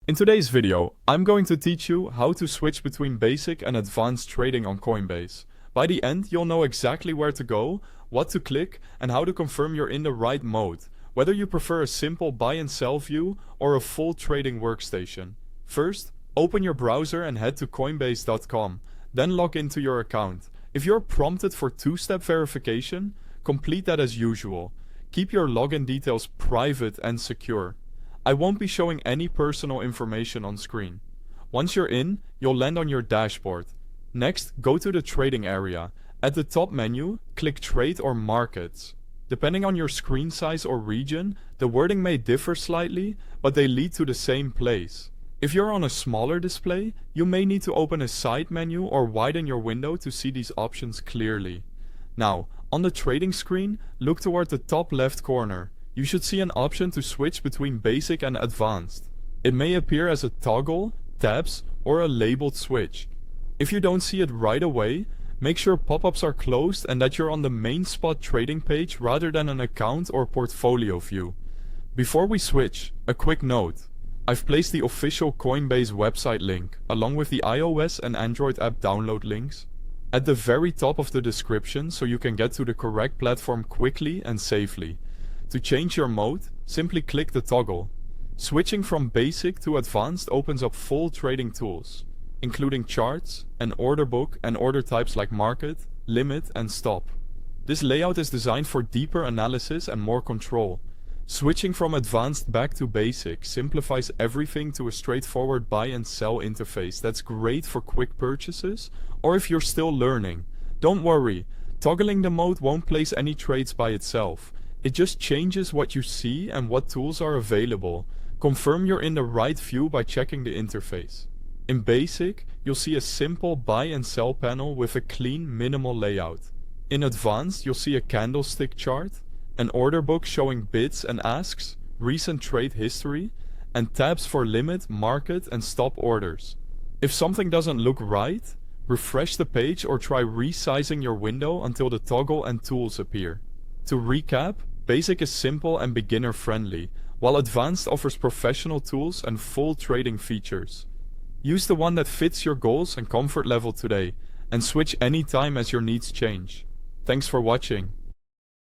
In today's video, I'm going to teach you how to switch between basic and advanced trading on Coinbase. By the end, you'll know exactly where to go, what to click, and how to confirm you're in the right mode, whether you prefer a simple buy and sell view or a full trading workstation. First, open your browser and head to coinbase.com, then log into your account. If you're prompted for two-step verification, complete that as usual. Keep your login details private and secure. I won't be showing any personal information on screen. Once you're in, you'll land on your dashboard. Next, go to the trading area. At the top menu, click Trade or Markets. Depending on your screen size or region, the wording may differ slightly, but they lead to the same place. If you're on a smaller display, you may need to open a side menu or widen your window to see these options clearly. Now, on the trading screen, look toward the top left corner. You should see an option to switch between basic and advanced. It may appear as a toggle, tabs, or a labeled switch. If you don't see it right away, make sure pop-ups are closed and that you're on the main spot trading page rather than an account or portfolio view. Before we switch, a quick note. I've placed the official Coinbase website link, along with the iOS and Android app download links, at the very top of the description so you can get to the correct platform quickly and safely. To change your mode, simply click the toggle. Switching from basic to advanced opens up full trading tools, including charts, an order book, and order types like market, limit, and stop. This layout is designed for deeper analysis and more control. Switching from advanced back to basic simplifies everything to a straightforward buy and sell interface that's great for quick purchases or if you're still learning. Don't worry, toggling the mode won't place any trades by itself. It just changes what you see and what tools are available. Confirm you're in the right view by checking the interface. In Basic, you'll see a simple buy and sell panel with a clean, minimal layout. In Advanced, you'll see a candlestick chart, an order book showing bids and asks, recent trade history, and tabs for limit, market, and stop orders. If something doesn't look right, refresh the page or try resizing your window until the toggle and tools appear. To recap, Basic is simple and beginner-friendly, while Advanced offers professional tools and full trading features. Use the one that fits your goals and comfort level today, and switch anytime as your needs change. Thanks for watching.